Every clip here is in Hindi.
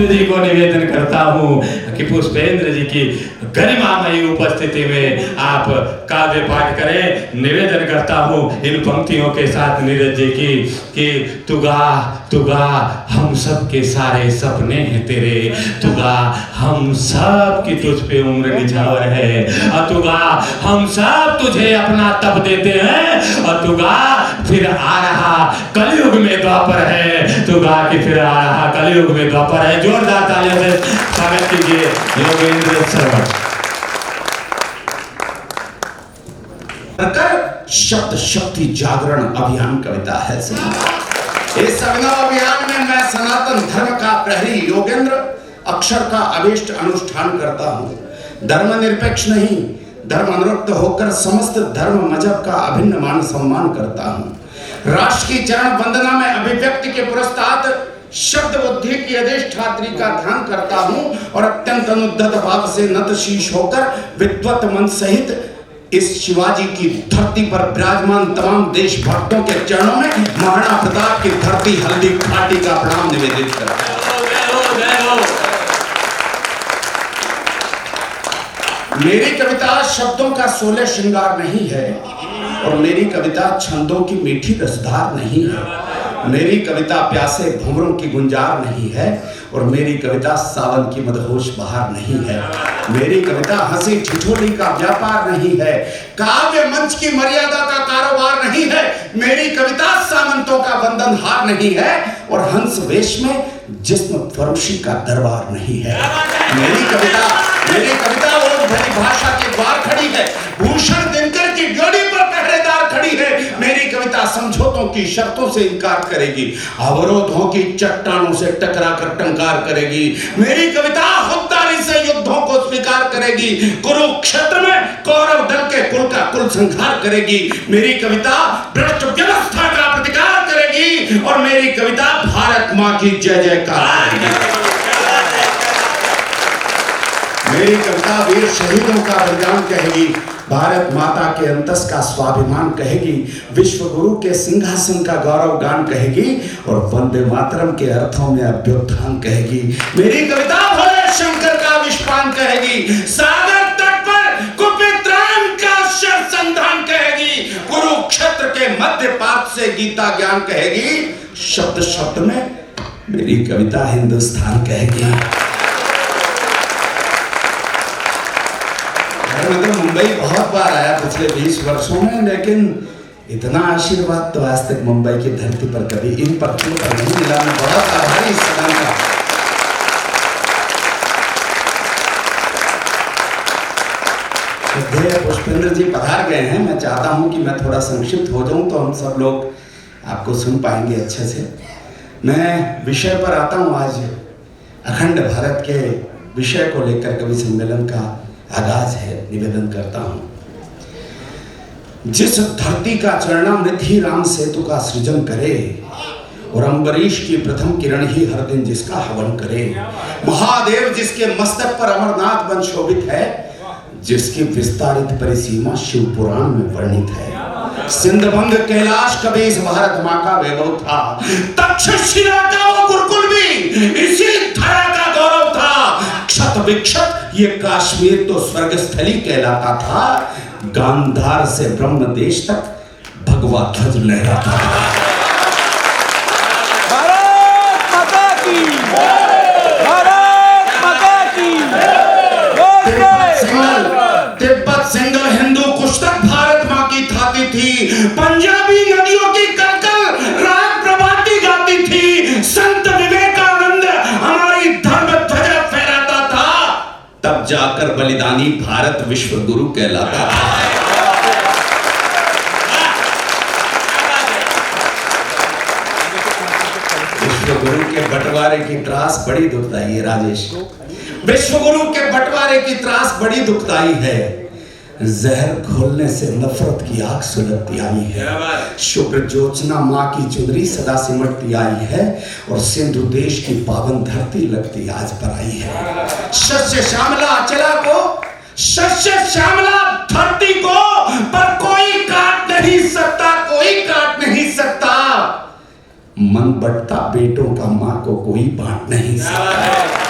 पुष्पेंद्र जी को निवेदन करता हूँ कि पुष्पेंद्र जी की गरिमामयी उपस्थिति में आप काव्य पाठ करें। निवेदन करता हूँ इन पंक्तियों के साथ नीरज जी की कि तुगा हम सब के सारे सपने हैं तेरे, तुगा हम सब की तुझ पे उम्र निछावर है, और तुगा हम सब तुझे अपना तप देते हैं, और तुगा फिर आ रहा कलयुग में द्वापर है, तुगा कि फिर आ रहा कलयुग में द्वापर है। जोरदार तालियों से स्वागत कीजिए योगेंद्र श्रवण। शब्द शक्ति जागरण अभियान कविता है। इस अभिनव अभियान में मैं सनातन धर्म का प्रहरी योगेंद्र अक्षर का अभीष्ट अनुष्ठान करता हूँ। धर्मनिरपेक्ष नहीं, धर्म अनुरक्त होकर समस्त धर्म मजहब का अभिन्न मान सम्मान करता हूँ। राष्ट्र की चरण वंदना में अभिव्यक्ति के पुरस्ताद शब्द बुद्धि की अधिष्ठात्री का ध्यान करता हूँ और अत्यंत अनुद्धत भाव से नतशीश होकर विद्वत मन सहित इस शिवाजी की धरती पर विराजमान तमाम देशभक्तों के चरणों में महाराणा प्रताप की धरती हल्दी घाटी का प्रणाम निवेदित करता हूं। मेरी कविता शब्दों का 16 श्रृंगार नहीं है और मेरी कविता छंदों की मीठी रसधार नहीं है। मेरी कविता प्यासे भंवरों की गुंजार नहीं है और मेरी कविता सावन की मदहोश बहार नहीं है। मेरी कविता हंसी ठिठोली का व्यापार नहीं है, काव्य मंच की मर्यादा का कारोबार नहीं है। मेरी कविता सामंतों का वंदनहार नहीं है और हंस वेश में जिस्म फरोशी का दरबार नहीं है। मेरी कविता वो भरी भाषा के द्वार खड़ी है, भूषण दिनकर की ड्योढ़ी पर पहरेदार खड़ी है। मेरी कविता समझौतों की शर्तों से इनकार करेगी, अवरोधों की चट्टानों से टकरा कर टंकार करेगी। मेरी कविता खुददारी से युद्धों को स्वीकार करेगी, कुरुक्षेत्र में कौरव दल के कुल का कुल संहार करेगी। मेरी कविता भ्रष्ट व्यवस्था का प्रतिकार करेगी और मेरी कविता भारत मां की जय जयकार करेगी। मेरी कविता वीर शहीदों का बलिदान कहेगी, भारत माता के अंतस का स्वाभिमान कहेगी, विश्व गुरु के सिंहासन का गौरव गान कहेगी और वंदे मातरम के अर्थों में अभ्युत्थान कहेगी। मेरी कविता भोले शंकर का विश्वान कहेगी, सागर तट पर कुपित राम का शर संधान कहेगी, कुरुक्षेत्र के मध्य पात से गीता ज्ञान कहेगी। शब्द शब्द में मेरी कविता हिंदुस्तान कहेगी। मैं तो मुंबई बहुत बार आया पिछले 20 वर्षों में, लेकिन इतना आशीर्वाद तो आज तक मुंबई की धरती पर कभी इन पक्षों पर नहीं मिला। मैं बहुत आभारी इस सदन का। पुष्पेंद्र जी पधार गए हैं। मैं चाहता हूं कि मैं थोड़ा संक्षिप्त हो जाऊं तो हम सब लोग आपको सुन पाएंगे अच्छे से। मैं विषय पर आता हूं। आज अखंड भारत के विषय को लेकर कवि सम्मेलन का आगाज है। निवेदन करता हूं, जिस धरती का चरणामृत ही राम सेतु का सृजन करे और अम्बरीश की प्रथम किरण ही हर दिन जिसका हवन करे, महादेव जिसके मस्तक पर अमरनाथ वन शोभित है, जिसकी विस्तारित परिसीमा शिव पुराण में वर्णित है, सिंधभंग कैलाश कभी इस भारत माँ का वैभव था, तक्षशिला का वो गुरुकुल भी इसी धरा का गौरव था, क्षत विक्षत ये काश्मीर तो स्वर्गस्थली कहलाता था, गांधार से ब्रह्म देश तक भगवा ध्वज लहराता था। भारत माता की, भारत माता की। तिब्बत सिंगल हिंदू कुश तक भारत माँ की थाती थी, पंजाबी नदियों की कलकल राग प्रभाती गाती थी, संत विवेकानंद हमारी धर्म ध्वजा फहराता था, तब जाकर बलिदानी भारत विश्व गुरु कहलाता था। विश्व गुरु के बंटवारे की त्रास बड़ी दुखदाई है राजेश। विश्व गुरु के बंटवारे की त्रास बड़ी दुखदाई है। जहर घोलने से नफरत की आग सुलगती आई है, शुक्र ज्योत्सना माँ की चुनरी सदा सिमटती आई है और सिंधु देश की पावन धरती लगती आज पर आई है। शस्य श्यामला अचला को, शस्य श्यामला धरती को पर कोई काट नहीं सकता, कोई काट नहीं सकता। मन बटता बेटों का माँ को कोई बांट नहीं सकता।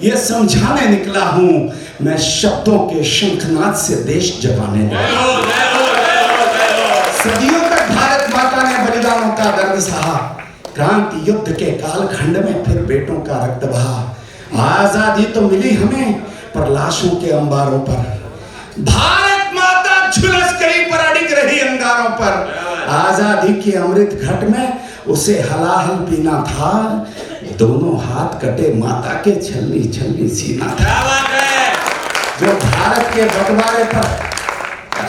ये समझाने निकला हूं, मैं शब्दों के शंखनाद से देश जगाने निकला। सदियों तक भारत माता ने बलिदानों का दर्द सहा, क्रांति युद्ध के कालखंड में फिर बेटों का रक्त बहा। आजादी तो मिली हमें पर लाशों के अंबारों पर, भारत माता झुलस गई पर अड़िग रही अंगारों पर। आजादी के अमृत घट में उसे हलाहल पीना था, दोनों हाथ कटे माता के छलनी छलनी सीना था। जो भारत के बंटवारे पर,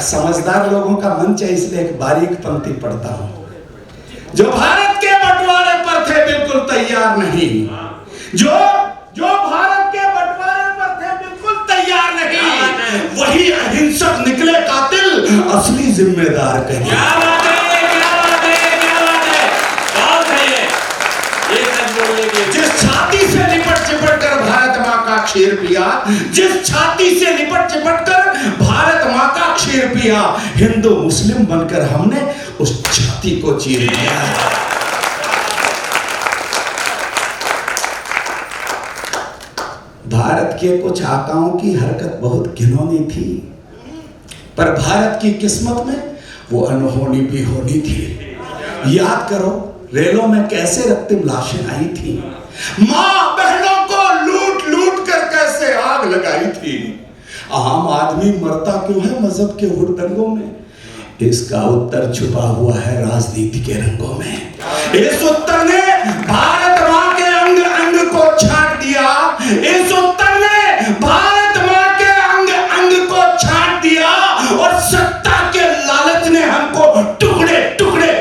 समझदार लोगों का मंच है इसलिए एक बारीक पंक्ति पढ़ता हूं। जो भारत के बंटवारे पर थे बिल्कुल तैयार नहीं, जो भारत के बंटवारे पर थे बिल्कुल तैयार नहीं, वही अहिंसक निकले कातिल, असली जिम्मेदार कहीं। क्या बात है, क्या बात है, क्या बात है, बहुत सही है। ये सच बोलने की, जिस छाती से लिपट चिपट कर भारत माँ का क्षीर पिया, जिस छाती से लिपट चिपट कर भारत माँ का क्षीर पिया, हिंदू मुस्लिम बनकर हमने उस छाती को चीर दिया। भारत के कुछ आकाओं की हरकत बहुत घिनौनी थी, पर भारत की किस्मत में वो अनहोनी भी होनी थी। याद करो रेलों में कैसे रक्तिम लाशें आई थी, मां बहनों को लूट लूट कर कैसे आग लगाई थी। आम आदमी मरता क्यों है मजहब के हुड़दंगों में, इसका उत्तर छुपा हुआ है राजनीति के रंगों में। इस उत्तर ने भारत मां के अंग अंग को छाट दिया, इस उत्तर ने भारत मां के अंग अंग को छाट दिया, और सत्ता के लालच ने हमको टुकड़े टुकड़े।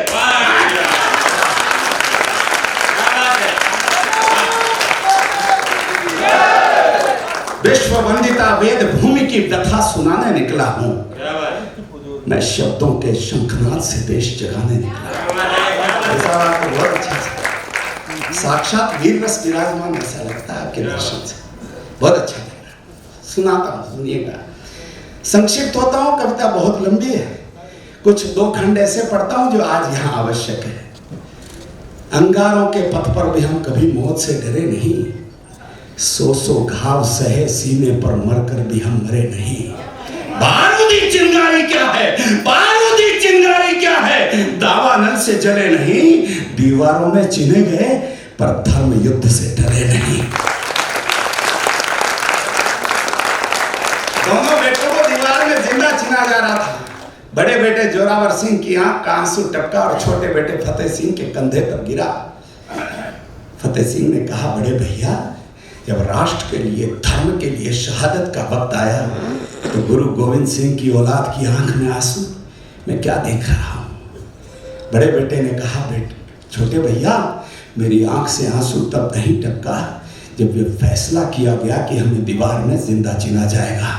विश्व वंदिता वेद भूमि की व्यथा सुनाने निकला हूं, मैं शब्दों के शंखनाद से देश जगाने निकला। बहुत अच्छा, साक्षात वीर रस विराजमान ऐसा लगता है आपके दर्शन से, बहुत अच्छा लग रहा। सुनाता हूँ, सुनिएगा। संक्षिप्त होता हूँ, कविता बहुत लंबी है, कुछ दो खंड ऐसे पढ़ता हूँ जो आज यहाँ आवश्यक है। अंगारों के पथ पर भी हम कभी मौत से डरे नहीं, सौ घाव सहे सीने पर मरकर भी हम मरे नहीं। बारूदी चिंगारी क्या है, बारूदी चिंगारी क्या है, दावा नल से जले नहीं, दीवारों में चिने गए पर धर्म युद्ध से डरे नहीं। दोनों बेटों को दीवार में जिंदा चिना जा रहा था। बड़े बेटे जोरावर सिंह की आंख का आंसू टपका और छोटे बेटे फतेह सिंह के कंधे पर गिरा। फतेह सिंह ने कहा, बड़े भैया जब राष्ट्र के लिए धर्म के लिए शहादत का वक्त आया तो गुरु गोविंद सिंह की औलाद की आंख में आंसू मैं क्या देख रहा हूँ। बड़े बेटे ने कहा, छोटे भैया मेरी आंख से आंसू तब नहीं टपका जब ये फैसला किया गया कि हमें दीवार में जिंदा चिना जाएगा।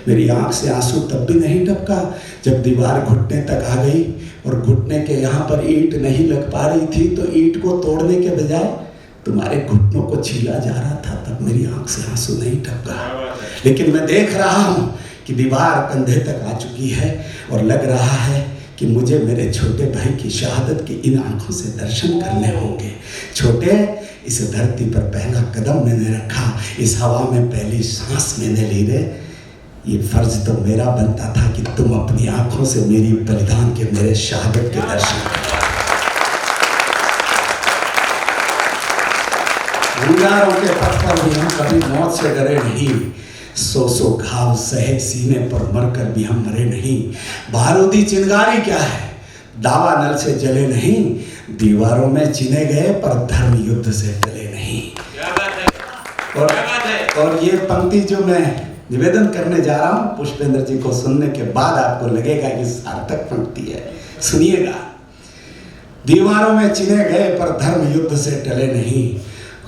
मेरी आंख से आंसू तब भी नहीं टपका जब दीवार घुटने तक आ गई और घुटने के यहाँ पर ईंट नहीं लग पा रही थी तो ईंट को तोड़ने के बजाय तुम्हारे घुटनों को छीला जा रहा था, तब मेरी आंख से आंसू नहीं टपका। लेकिन मैं देख रहा हूँ कि दीवार कंधे तक आ चुकी है और लग रहा है कि मुझे मेरे छोटे भाई की शहादत के इन आंखों से दर्शन करने होंगे। छोटे, इस धरती पर पहला कदम मैंने रखा, इस हवा में पहली सांस मैंने ली रे, ये फर्ज तो मेरा बनता था कि तुम अपनी आंखों से मेरी बलिदान के, मेरे शहादत के दर्शन करो। अंगारों के पथ पर भी हम कभी मौत से डरे नहीं, सौ घाव सहे सीने पर मरकर भी हम मरे नहीं। बारूदी चिंगारी क्या है, दावा नल से जले नहीं, दीवारों में चिने गए पर धर्म युद्ध से टले नहीं। क्या बात है, और ये पंक्ति जो मैं निवेदन करने जा रहा हूँ पुष्पेंद्र जी को सुनने के बाद आपको लगेगा कि सार्थक पंक्ति है, सुनिएगा। दीवारों में चिने गए पर धर्म युद्ध से टले नहीं,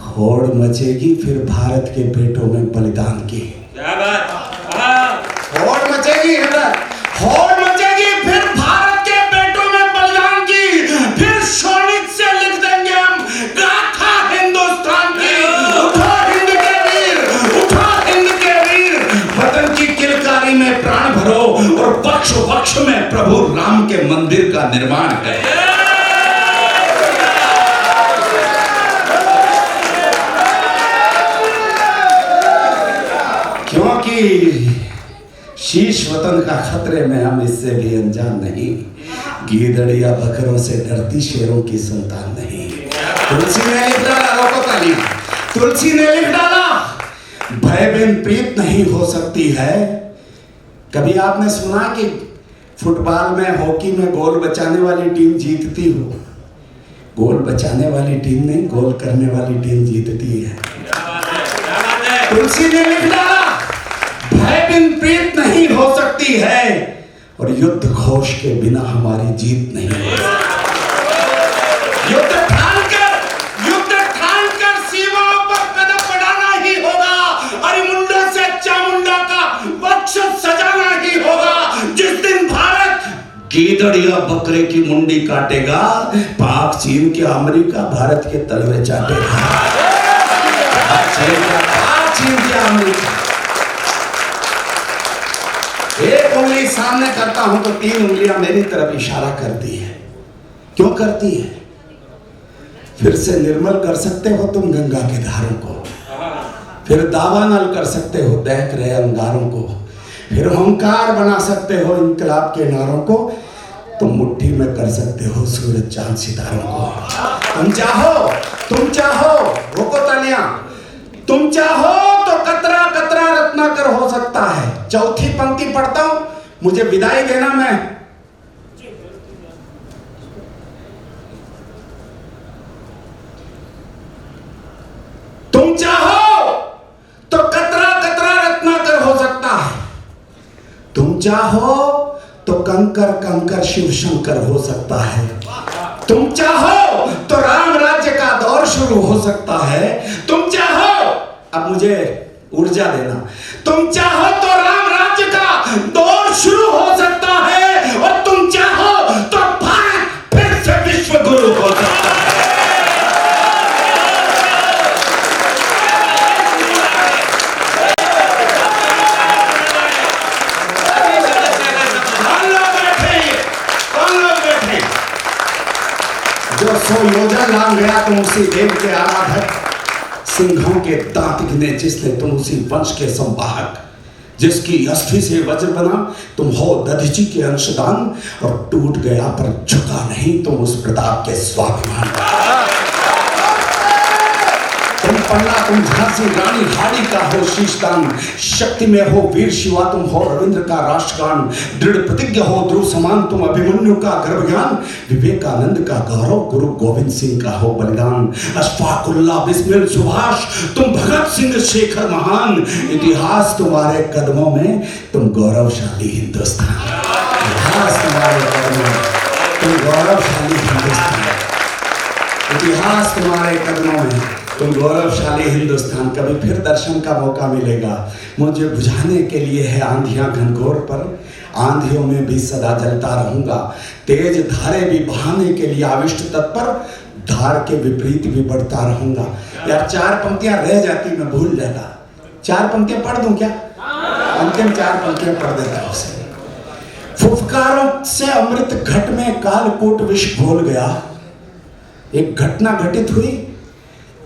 होड़ मचेगी फिर भारत के पेटों में बलिदान की। क्या बात, होड़ मचेगी, होड़ मचेगी फिर भारत के पेटों में बलिदान की, फिर शोणित से लिख देंगे हम गाथा हिंदुस्तान की। उठो हिंद के वीर, उठो हिंद के वीर, वतन की किलकारी में प्राण भरो और वक्ष वक्ष में प्रभु राम के मंदिर का निर्माण करें। शीश वतन का खतरे में हम इससे भी अनजान नहीं। गीदड़िया बकरों से डरती शेरों की संतान नहीं। तुलसी ने लिख डाला, रोको ताली। तुलसी ने लिख डाला, भय बिन प्रीत नहीं हो सकती है। कभी आपने सुना कि फुटबॉल में, हॉकी में गोल बचाने वाली टीम जीतती हो? गोल बचाने वाली टीम नहीं, गोल करने वाली टीम जीतती है। तुलसी ने लिख डाला, भय बिन प्रीत नहीं हो सकती है और युद्ध घोष के बिना हमारी जीत नहीं हो सकती। युद्ध ठानकर सीमाओं पर कदम बढ़ाना ही होगा। अरिमुंडा से चामुंडा का वक्ष सजाना ही होगा। जिस दिन भारत गीदड़िया बकरे की मुंडी काटेगा, पाक चीन के अमेरिका भारत के तलवे चाटेगा। पाक चीन के अमेरिका। एक उंगली सामने करता हूं तो 3 उंगलियां मेरी तरफ इशारा करती है। क्यों करती है? फिर से निर्मल कर सकते हो तुम गंगा के धारों को, फिर दावानल कर सकते हो दहक रहे अंगारों को, फिर हुंकार बना सकते हो इनकलाब के नारों को, तुम मुट्ठी में कर सकते हो सूरज चांद सितारों को। तुम चाहो रोको तालियां, तुम चाहो तो कतरा कतरा रत्नाकर हो सकता है। चौथी पंक्ति पढ़ता हूं, मुझे विदाई देना। मैं तुम चाहो तो कतरा कतरा रत्नाकर हो सकता है। तुम चाहो तो कंकर कंकर शिव शंकर हो सकता है। तुम चाहो तो राम राज्य का दौर शुरू हो सकता है। तुम चाहो, अब मुझे ऊर्जा देना, तुम चाहो तो राम राज्य का दौर शुरू हो सकता है और तुम चाहो तो भारत फिर से विश्व गुरु हो सकता है। जो सो योजन लांग गया तुम उसी देव के आराधक, सिंहों के दांत गिने जिसने तुम उसी वंश के संवाहक, जिसकी अस्थि से वज्र बना तुम हो दधीची के अंशदान, और टूट गया पर झुका नहीं तुम उस प्रताप के स्वाभिमान। तुम पन्ना, तुम झांसी रानी हाड़ी का हो शीशदान, शक्ति में हो वीर शिवा तुम हो रविंद्र का राष्ट्रगान, दृढ़ प्रतिज्ञ हो ध्रुव समान तुम अभिमन्यु का गर्भ ज्ञान, विवेकानंद का गौरव गुरु गोविंद सिंह का हो बलिदान, अशफाकुल्ला बिस्मिल सुभाष तुम भगत सिंह शेखर महान, इतिहास तुम्हारे कदमों में तुम गौरवशाली हिंदुस्तान। इतिहास तुम्हारे कदमों में तुम गौरवशाली हिंदुस्तान। इतिहास तुम्हारे कदमों में तुम गौरवशाली हिंदुस्तान। कभी फिर दर्शन का मौका मिलेगा। मुझे बुझाने के लिए है आंधियां घनघोर पर, आंधियों में भी सदा जलता रहूंगा। तेज धारे भी बहाने के लिए आविष्ट तत्पर, धार के विपरीत भी बढ़ता रहूंगा। यार 4 पंक्तियां रह जाती, मैं भूल जाता। 4 पंक्तियां पढ़ दूं क्या? अंतिम 4 पंक्तियां पढ़ देता हूं उसे। फुफकारों से अमृत घट में कालकूट विष घोल गया। एक घटना घटित हुई,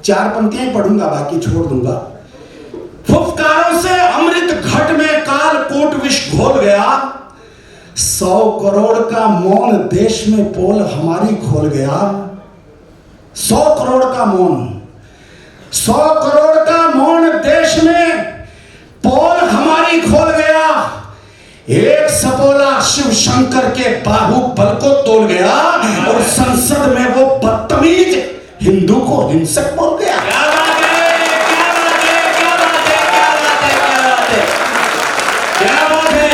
4 पंक्तियां पढ़ूंगा, बाकी छोड़ दूंगा। फुफकारों से अमृत घट में कालकूट विष घोल गया, 100 करोड़ का मौन देश में पोल हमारी खोल गया। 100 करोड़ का मौन, 100 करोड़ का मौन देश में पोल हमारी खोल गया। एक सपोला शिव शंकर के बाहुबल को तोड़ गया और संसद में वो बदतमीज हिंदू को हिंसक बोल गया। क्या बात है, क्या बात है, क्या बात है, क्या बात है, क्या बात है, क्या बात है।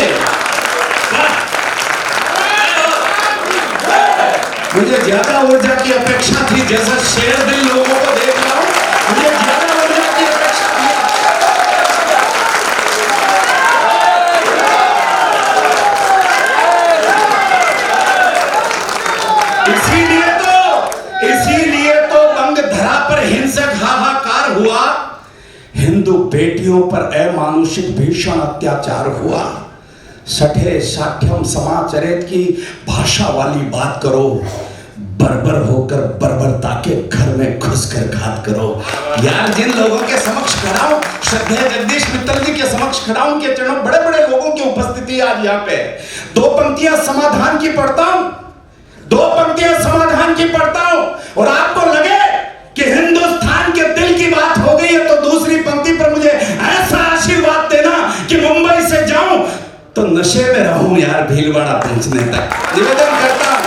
मुझे ज्यादा ऊर्जा की अपेक्षा थी, जैसा शेर दिल लोगों को देख रहा हूं, मुझे ज्यादा ऊर्जा की अपेक्षा थी। इसीलिए तो बंग धरा पर हिंसक हाहाकार हुआ, हिंदू बेटियों पर अमानुषिक भीषण अत्याचार हुआ। सठे साठ्यम समाचरित की भाषा वाली बात करो, बर्बर होकर बर्बरता के घर में घुसकर घात करो। यार जिन लोगों के समक्ष खड़ा हूं, श्रद्धेय जगदीश मित्तल जी के समक्ष खड़ा हूं के चरणों, बड़े बड़े लोगों की उपस्थिति आज यहाँ पे। दो पंक्तियां समाधान की पढ़ता हूं, दो पंक्तियां समाधान की पढ़ता हूं, और आपको लगे कि हिंदुस्तान के दिल की बात हो गई है तो दूसरी पंक्ति पर मुझे ऐसा आशीर्वाद देना कि मुंबई से जाऊं तो नशे में रहूं यार भीलवाड़ा पहुंचने तक। निवेदन करता हूं,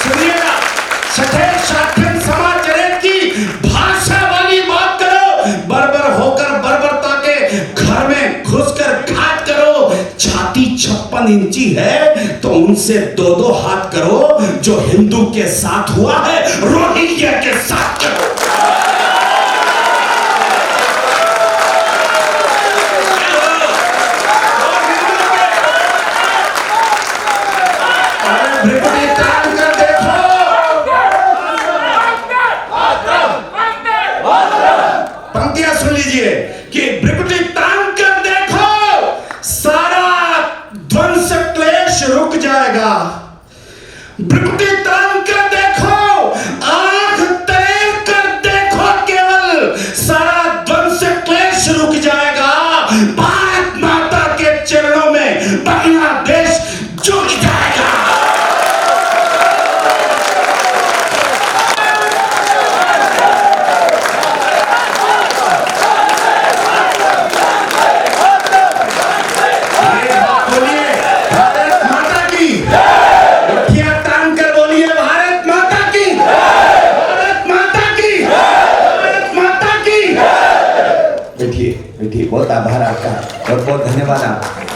सुनिएगा। छठे शाठन समाचरित की भाषा वाली बात करो, बर्बर होकर बर्बरता के घर में घुसकर घात करो। छाती 56 इंची है तो उनसे 2-2 हाथ करो। जो हिंदू के साथ हुआ है रोहिंग्या के साथ करो। पंक्तियां सुन लीजिए कि भ्रिकुटी तान कर देखो, सारा ध्वंस क्लेश रुक जाएगा। भ्रिकुटी तान कर देखो, आंख तेल कर देखो, केवल सारा ध्वंस क्लेश रुक जाएगा। भारत माता के चरणों में बांग्लादेश झुक जाएगा। बैठिए, बहुत आभार आपका, बहुत बहुत धन्यवाद आपका।